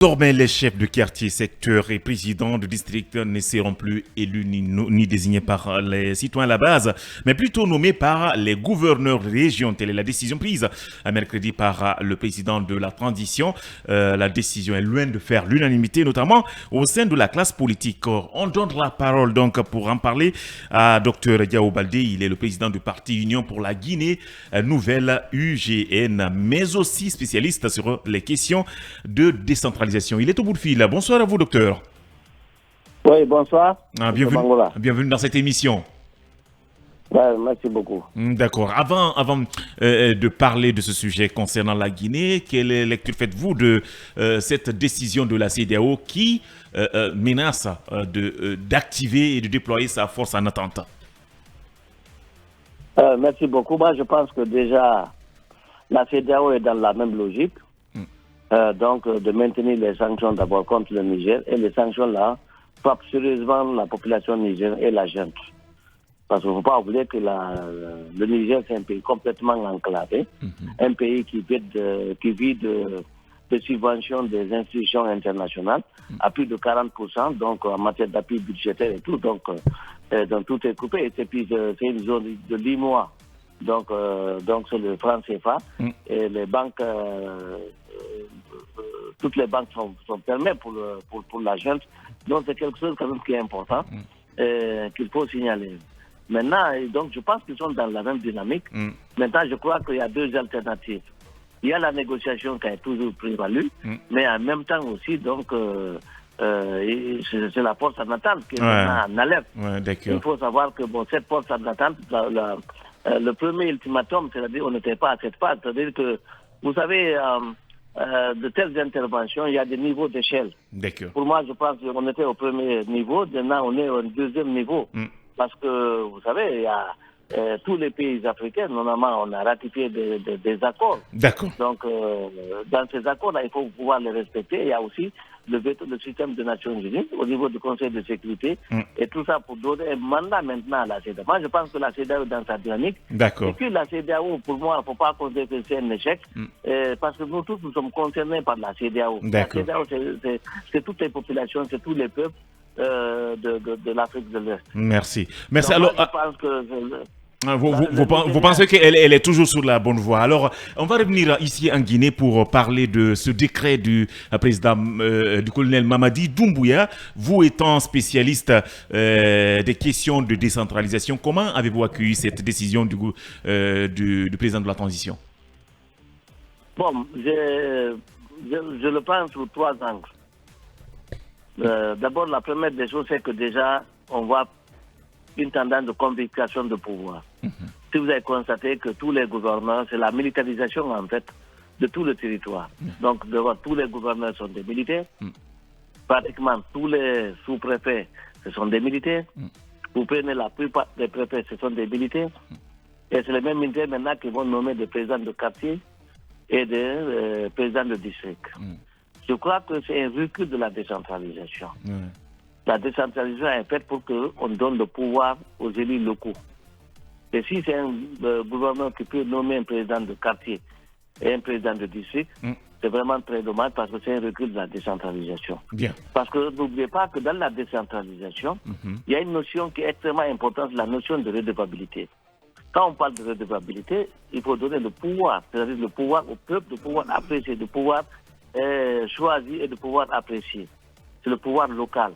Désormais, les chefs de quartier, secteurs et présidents de district ne seront plus élus ni désignés par les citoyens à la base, mais plutôt nommés par les gouverneurs de région. Telle est la décision prise mercredi par le président de la transition. La décision est loin de faire l'unanimité, notamment au sein de la classe politique. On donne la parole donc pour en parler à Dr Diao Baldé. Il est le président du parti Union pour la Guinée Nouvelle UGN, mais aussi spécialiste sur les questions de décentralisation. Il est au bout de fil. Bonsoir à vous, docteur. Oui, bonsoir. Bienvenue dans cette émission. Ouais, merci beaucoup. D'accord. Avant de parler de ce sujet concernant la Guinée, quelle lecture faites-vous de cette décision de la CEDEAO qui menace d'activer et de déployer sa force en attente? Merci beaucoup. Moi, je pense que déjà, la CEDEAO est dans la même logique. Donc, de maintenir les sanctions d'abord contre le Niger. Et les sanctions-là frappent sérieusement la population nigérienne et la junte. Parce qu'il ne faut pas oublier que le Niger, c'est un pays complètement enclavé. Un pays qui vit de subventions des institutions internationales à plus de 40%, donc en matière d'appui budgétaire et tout. Donc tout est coupé. Et puis, c'est une zone de 10 mois. Donc c'est le franc CFA. Et les banques... toutes les banques sont fermées pour la junte. Donc c'est quelque chose quand même qui est important, qu'il faut signaler. Maintenant, donc je pense qu'ils sont dans la même dynamique. Maintenant, je crois qu'il y a deux alternatives. Il y a la négociation qui a toujours prévalu, mais en même temps aussi, donc, c'est la force en attente qui est maintenant en alerte. Il faut savoir que cette force en attente, le premier ultimatum, c'est-à-dire on n'était pas à cette phase. C'est-à-dire que, vous savez... de telles interventions, il y a des niveaux d'échelle. Pour moi, je pense qu'on était au premier niveau, maintenant on est au deuxième niveau. Parce que, vous savez, il y a tous les pays africains, normalement, on a ratifié des accords. Donc, dans ces accords-là, il faut pouvoir les respecter. Il y a aussi le système des Nations Unies au niveau du Conseil de sécurité. Et tout ça pour donner un mandat maintenant à la CEDEAO. Moi, je pense que la CEDEAO est dans sa dynamique. Et puis la CEDEAO, pour moi, il ne faut pas considérer que c'est un échec. Parce que nous tous, nous sommes concernés par la CEDEAO. La CEDEAO, c'est toutes les populations, c'est tous les peuples de l'Afrique de l'Est. Merci. Donc, alors, moi, je pense que... Vous pensez qu'elle est toujours sur la bonne voie. Alors, on va revenir ici en Guinée pour parler de ce décret du président du colonel Mamadi Doumbouya. Vous étant spécialiste des questions de décentralisation, comment avez-vous accueilli cette décision du président de la transition? Bon, je le pense sous trois angles. D'abord, la première des choses, c'est que déjà, on voit une tendance de confiscation de pouvoir. Si vous avez constaté que tous les gouverneurs, c'est la militarisation en fait de tout le territoire. Donc tous les gouverneurs sont des militaires. Pratiquement tous les sous-préfets, ce sont des militaires. Vous prenez la plupart des préfets, ce sont des militaires. Et c'est les mêmes militaires maintenant qui vont nommer des présidents de quartier et des présidents de district. Je crois que c'est un recul de la décentralisation. La décentralisation est faite pour qu'on donne le pouvoir aux élus locaux. Et si c'est un gouverneur qui peut nommer un président de quartier et un président de district, c'est vraiment très dommage parce que c'est un recul de la décentralisation. Parce que n'oubliez pas que dans la décentralisation, il y a une notion qui est extrêmement importante, la notion de redevabilité. Quand on parle de redevabilité, il faut donner le pouvoir, c'est-à-dire le pouvoir au peuple, de pouvoir apprécier, de pouvoir choisir et de pouvoir apprécier. C'est le pouvoir local.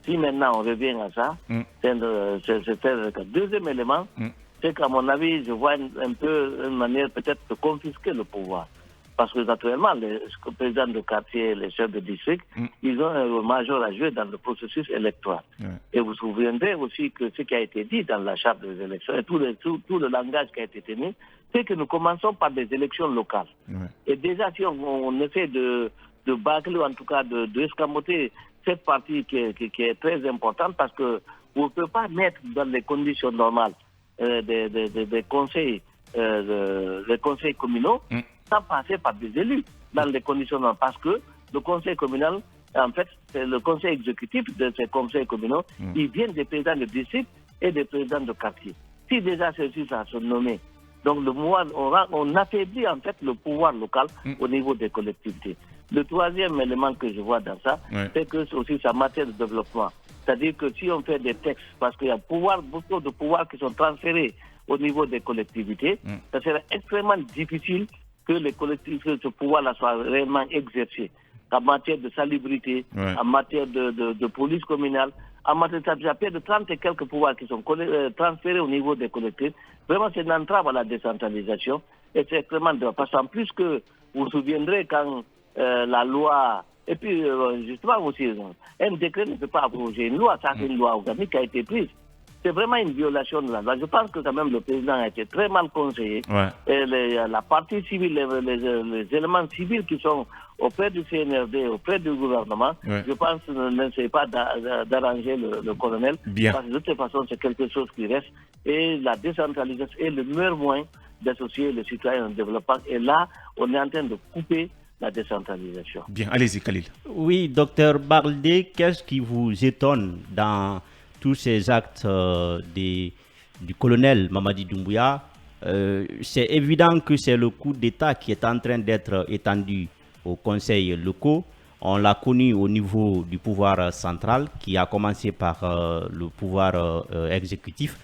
Si maintenant on revient à ça, c'est très le cas. Deuxième élément, c'est qu'à mon avis, je vois un peu une manière peut-être de confisquer le pouvoir. Parce que naturellement, les présidents de quartier, les chefs de district, ils ont un rôle majeur à jouer dans le processus électoral. Et vous vous souviendrez aussi que ce qui a été dit dans la charte des élections et tout le langage qui a été tenu, c'est que nous commençons par des élections locales. Et déjà, si on essaie de bâcler, ou en tout cas d'escamoter cette partie qui est très importante parce que vous ne pouvez pas mettre dans les conditions normales des conseils communaux sans passer par des élus dans les conditions normales. Parce que le conseil communal, en fait, c'est le conseil exécutif de ces conseils communaux, ils viennent des présidents de district et des présidents de quartier. Si déjà ceux-ci sont nommés, donc on affaiblit en fait le pouvoir local au niveau des collectivités. Le troisième élément que je vois dans ça, c'est que c'est aussi sa matière de développement. C'est-à-dire que si on fait des textes, parce qu'il y a beaucoup de pouvoirs qui sont transférés au niveau des collectivités, ça serait extrêmement difficile que les collectivités, ce pouvoir-là soit réellement exercé en matière de salubrité, en matière de police communale, en matière de 30 et quelques pouvoirs qui sont transférés au niveau des collectivités. Vraiment, c'est une entrave à la décentralisation et c'est extrêmement dur. Parce qu'en plus que vous vous souviendrez quand la loi, et puis justement aussi, un décret ne peut pas abroger une loi, ça c'est une loi organique qui a été prise. C'est vraiment une violation de la loi. Je pense que quand même le président a été très mal conseillé. Et la partie civile, les éléments civils qui sont auprès du CNRD, auprès du gouvernement, je pense ne sait pas d'arranger le colonel. Parce que de toute façon, c'est quelque chose qui reste. Et la décentralisation est le meilleur moyen d'associer les citoyens au développement. Et là, on est en train de couper la décentralisation. Bien, allez-y Khalil. Oui, docteur Baldé, qu'est-ce qui vous étonne dans tous ces actes du colonel Mamadi Doumbouya? C'est évident que c'est le coup d'État qui est en train d'être étendu aux conseils locaux. On l'a connu au niveau du pouvoir central qui a commencé par le pouvoir exécutif.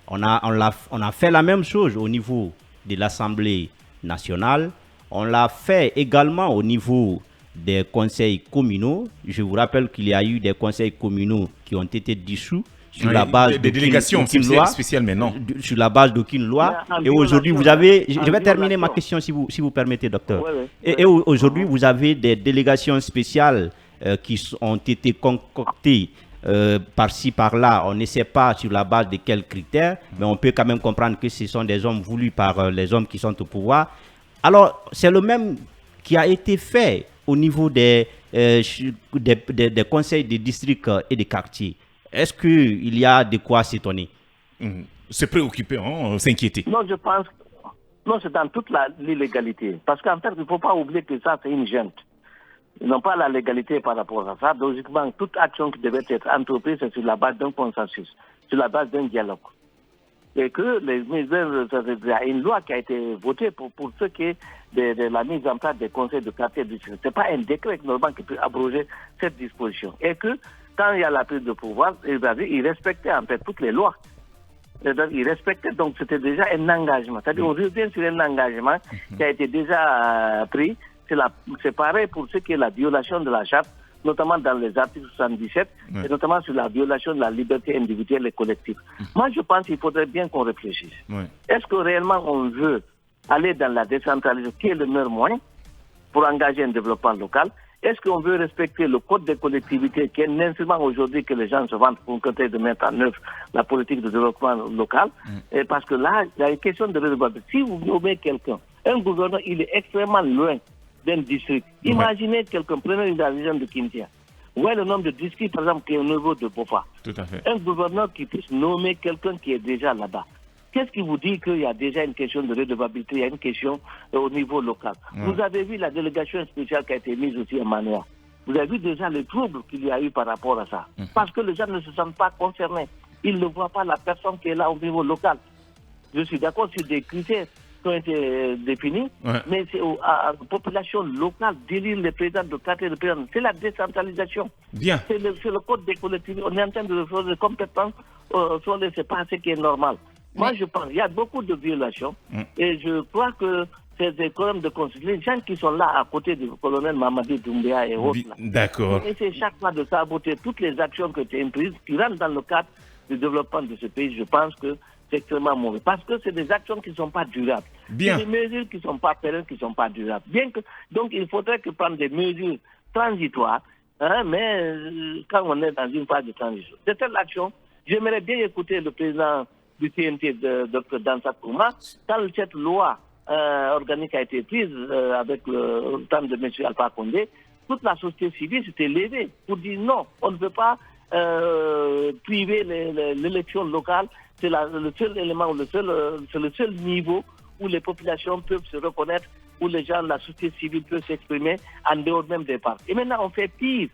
On a fait la même chose au niveau de l'Assemblée nationale. On l'a fait également au niveau des conseils communaux. Je vous rappelle qu'il y a eu des conseils communaux qui ont été dissous sur la base des délégations spéciales, mais non. Sur la base d'aucune loi. Et aujourd'hui, vous avez... Je vais terminer ma question si vous permettez, docteur. Et aujourd'hui, vous avez des délégations spéciales qui ont été concoctées par-ci, par-là. On ne sait pas sur la base de quels critères, mais on peut quand même comprendre que ce sont des hommes voulus par les hommes qui sont au pouvoir. Alors, c'est le même qui a été fait au niveau des conseils de district et des quartiers. Est-ce qu'il y a de quoi s'étonner? Se préoccuper, s'inquiéter. Non, je pense... Non, c'est dans toute l'illégalité. Parce qu'en fait, il ne faut pas oublier que ça, c'est une junte. Ils n'ont pas la légalité par rapport à ça. Logiquement, toute action qui devait être entreprise, c'est sur la base d'un consensus, sur la base d'un dialogue. Et que il y a une loi qui a été votée pour ce qui est de la mise en place des conseils de quartier. Ce n'est pas un décret normalement qui peut abroger cette disposition. Et que quand il y a la prise de pouvoir, ils respectaient en fait toutes les lois. Ils respectaient, donc c'était déjà un engagement. C'est-à-dire on revient sur un engagement qui a été déjà pris. C'est pareil pour ce qui est la violation de la charte, notamment dans les articles 77, et notamment sur la violation de la liberté individuelle et collective. Moi, je pense qu'il faudrait bien qu'on réfléchisse. Est-ce que réellement on veut aller dans la décentralisation, qui est le meilleur moyen pour engager un développement local? Est-ce qu'on veut respecter le code des collectivités, qui est un instrument aujourd'hui que les gens se vantent pour tenter de mettre en œuvre la politique de développement local? Et parce que là, il y a une question de redevabilité. Si vous nommez quelqu'un, un gouverneur, il est extrêmement loin d'un district. Imaginez quelqu'un, prenez la région de Kintia. Où est le nombre de districts, par exemple, qui est au niveau de Bofa? Tout à fait. Un gouverneur qui puisse nommer quelqu'un qui est déjà là-bas. Qu'est-ce qui vous dit qu'il y a déjà une question de redevabilité, il y a une question au niveau local? Vous avez vu la délégation spéciale qui a été mise aussi à Manoa. Vous avez vu déjà les troubles qu'il y a eu par rapport à ça. Parce que les gens ne se sentent pas concernés. Ils ne voient pas la personne qui est là au niveau local. Je suis d'accord sur des critères qui ont été définis, mais c'est à la population locale d'élire les présidents de quartier de président. C'est la décentralisation. Bien. C'est le code des collectivités. On est en train de faire des compétences sur les c'est pas ce qui est normal. Moi, je pense qu'il y a beaucoup de violations et je crois que c'est des problèmes de constitution. Les gens qui sont là à côté du colonel Mamadi Doumbouya et autres. D'accord. Et c'est chaque fois de saboter toutes les actions que tu as prises qui rentrent dans le cadre du développement de ce pays. Je pense que c'est extrêmement mauvais. Parce que c'est des actions qui ne sont pas durables. Bien. C'est des mesures qui ne sont pas pérennes, qui ne sont pas durables. Donc, il faudrait que prendre des mesures transitoires, mais quand on est dans une phase de transition. C'est telle action. J'aimerais bien écouter le président du CNT, Dr Dansa Kouma, quand cette loi organique a été prise avec le temps de M. Alpha Condé, toute la société civile s'était levée pour dire non, on ne peut pas priver l'élection locale. C'est le seul élément, c'est le seul niveau où les populations peuvent se reconnaître, où les gens, la société civile peut s'exprimer en dehors même des partis. Et maintenant, on fait pire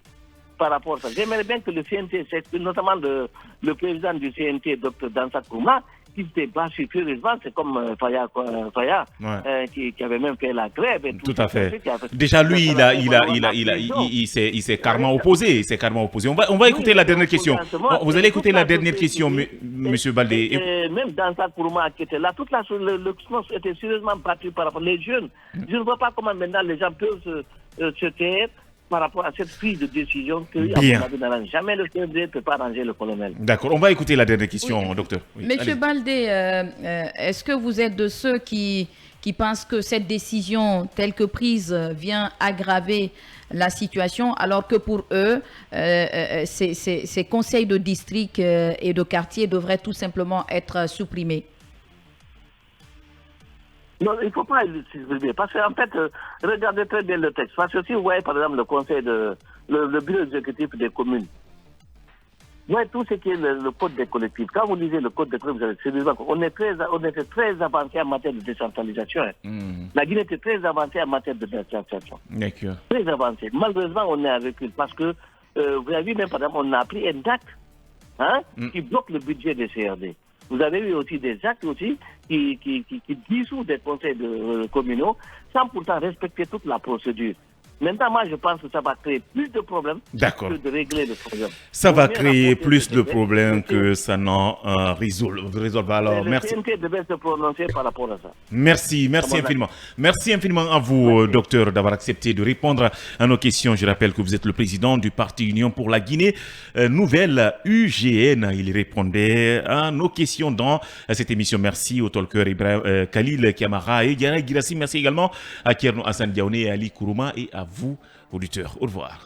par rapport à ça. J'aimerais bien que le CNT s'exprime, notamment le président du CNT, Dr Dansa Kouma, qui s'était battu furieusement, c'est comme Faya, qui avait même fait la grève. Et tout à fait. Déjà, lui, il s'est carrément opposé. On va écouter la dernière question. Vous allez écouter la dernière question, Monsieur Baldé. Même dans sa Kourouma qui était là, toute le CNOS était sérieusement battu par rapport aux jeunes. Je ne vois pas comment maintenant les gens peuvent se taire par rapport à cette prise de décision que jamais le CND ne peut pas arranger le colonel. D'accord, on va écouter la dernière question, docteur. Oui, Monsieur Baldé, est-ce que vous êtes de ceux qui pensent que cette décision telle que prise vient aggraver la situation, alors que pour eux, ces conseils de district et de quartier devraient tout simplement être supprimés? Non, il ne faut pas le supprimer. Parce qu'en fait, regardez très bien le texte. Parce que si vous voyez, par exemple, le conseil le bureau exécutif des communes, vous voyez tout ce qui est le code des collectifs. Quand vous lisez le code des collectifs, on était très avancé en matière de décentralisation. La Guinée était très avancée en matière de décentralisation. D'accord. Très avancée. Malheureusement, on est en recul. Parce que, vous avez vu, même, par exemple, on a pris un acte qui bloque le budget des CRD. Vous avez eu aussi des actes aussi qui dissous des conseils communaux sans pourtant respecter toute la procédure. Maintenant, moi, je pense que ça va créer plus de problèmes que de régler le problème. Ça va créer plus de problèmes que ça n'en résolve. Alors, merci. Le CNT devait se prononcer par rapport à ça. Merci infiniment. Merci infiniment à vous, docteur, d'avoir accepté de répondre à nos questions. Je rappelle que vous êtes le président du Parti Union pour la Guinée Nouvelle, UGN. Il répondait à nos questions dans cette émission. Merci au talker Ibrahim Khalil Kamara et Yara Girassi. Merci également à Kierno Hassan Diaoné, à Ali Kourouma et à vous, auditeurs. Au revoir.